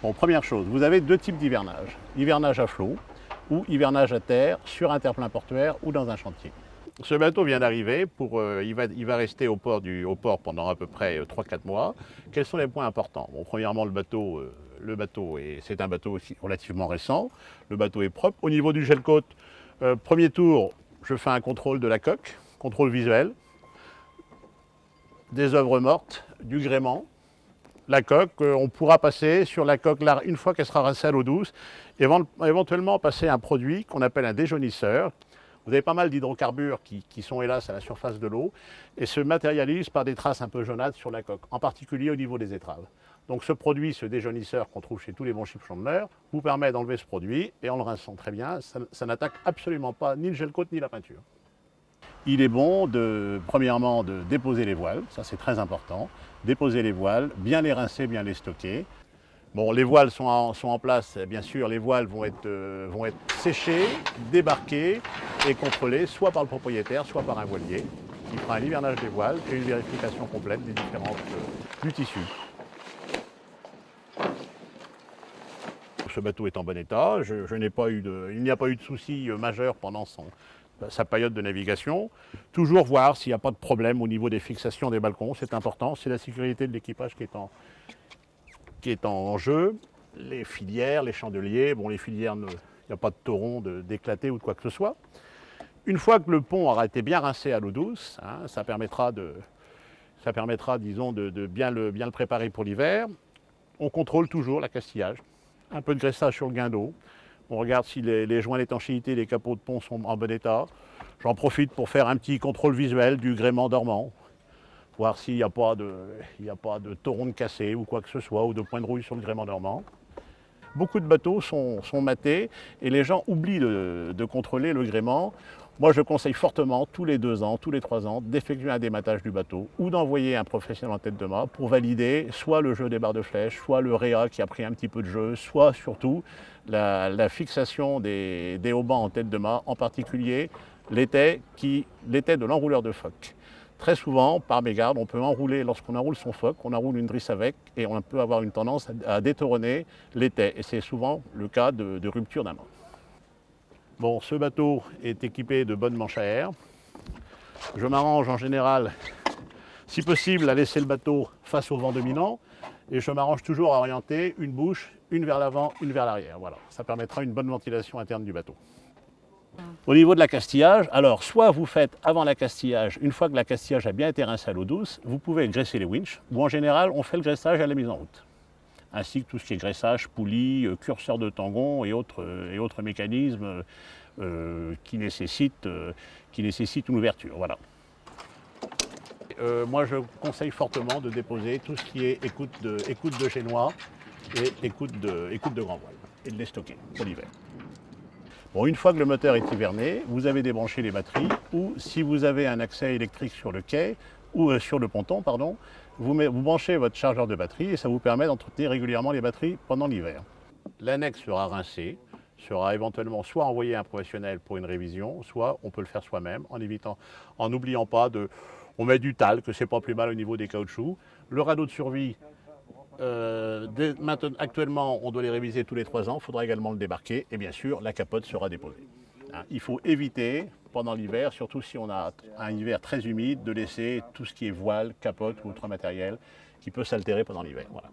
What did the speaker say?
Bon, première chose, vous avez deux types d'hivernage. Hivernage à flot ou hivernage à terre sur un terre-plein portuaire ou dans un chantier. Ce bateau vient d'arriver, il va rester au port pendant à peu près 3-4 mois. Quels sont les points importants? Bon, premièrement, c'est un bateau aussi relativement récent. Le bateau est propre. Au niveau du gel-côte, premier tour, je fais un contrôle de la coque, contrôle visuel, des œuvres mortes, du gréement. La coque, on pourra passer sur la coque là, une fois qu'elle sera rincée à l'eau douce, éventuellement passer un produit qu'on appelle un déjaunisseur. Vous avez pas mal d'hydrocarbures qui sont hélas à la surface de l'eau et se matérialisent par des traces un peu jaunâtres sur la coque, en particulier au niveau des étraves. Donc ce produit, ce déjaunisseur qu'on trouve chez tous les bons chipchandlers, vous permet d'enlever ce produit et en le rinçant très bien, ça n'attaque absolument pas ni le gel-côte ni la peinture. Il est bon, premièrement, de déposer les voiles, ça c'est très important. Déposer les voiles, bien les rincer, bien les stocker. Bon, les voiles sont en place, bien sûr, les voiles vont être séchées, débarquées et contrôlées soit par le propriétaire, soit par un voilier qui fera un hivernage des voiles et une vérification complète des différentes du tissu. Ce bateau est en bon état, il n'y a pas eu de soucis majeurs pendant sa période de navigation. Toujours voir s'il n'y a pas de problème au niveau des fixations des balcons, c'est important, c'est la sécurité de l'équipage qui est en jeu. Les filières, les chandeliers, bon les filières, il n'y a pas de tauron d'éclater ou de quoi que ce soit. Une fois que le pont aura été bien rincé à l'eau douce, hein, ça permettra, disons, de bien le préparer pour l'hiver. On contrôle toujours l'accastillage, un peu de graissage sur le guindeau. On regarde si les joints d'étanchéité, les capots de pont sont en bon état. J'en profite pour faire un petit contrôle visuel du gréement dormant, voir s'il n'y a pas de tauron de cassé ou quoi que ce soit, ou de point de rouille sur le gréement dormant. Beaucoup de bateaux sont matés et les gens oublient de contrôler le gréement. Moi, je conseille fortement, tous les 2 ans, tous les 3 ans, d'effectuer un dématage du bateau ou d'envoyer un professionnel en tête de mât pour valider soit le jeu des barres de flèche, soit le réa qui a pris un petit peu de jeu, soit surtout la fixation des haubans en tête de mât, en particulier l'étai de l'enrouleur de phoque. Très souvent, par mégarde, on peut enrouler, lorsqu'on enroule son phoque, on enroule une drisse avec et on peut avoir une tendance à détourner l'étai. Et c'est souvent le cas de rupture d'un mât. Bon, ce bateau est équipé de bonnes manches à air. Je m'arrange en général, si possible, à laisser le bateau face au vent dominant. Et je m'arrange toujours à orienter une bouche, une vers l'avant, une vers l'arrière. Voilà, ça permettra une bonne ventilation interne du bateau. Au niveau de l'accastillage, alors soit vous faites avant l'accastillage, une fois que l'accastillage a bien été rincé à l'eau douce, vous pouvez graisser les winches, ou en général on fait le graissage à la mise en route. Ainsi que tout ce qui est graissage, poulie, curseur de tangon et autres mécanismes qui nécessitent une ouverture. Voilà. Moi je conseille fortement de déposer tout ce qui est écoute de génois et écoute de grand voile et de les stocker pour l'hiver. Bon, une fois que le moteur est hiverné, vous avez débranché les batteries ou si vous avez un accès électrique sur le quai ou sur le ponton, pardon, vous branchez votre chargeur de batterie et ça vous permet d'entretenir régulièrement les batteries pendant l'hiver. L'annexe sera rincée, sera éventuellement soit envoyé à un professionnel pour une révision, soit on peut le faire soi-même en n'oubliant pas on met du talc, que c'est pas plus mal au niveau des caoutchoucs. Le radeau de survie, actuellement, on doit les réviser tous les 3 ans, il faudra également le débarquer et bien sûr, la capote sera déposée. Il faut éviter, pendant l'hiver, surtout si on a un hiver très humide, de laisser tout ce qui est voile, capote ou autre matériel qui peut s'altérer pendant l'hiver. Voilà.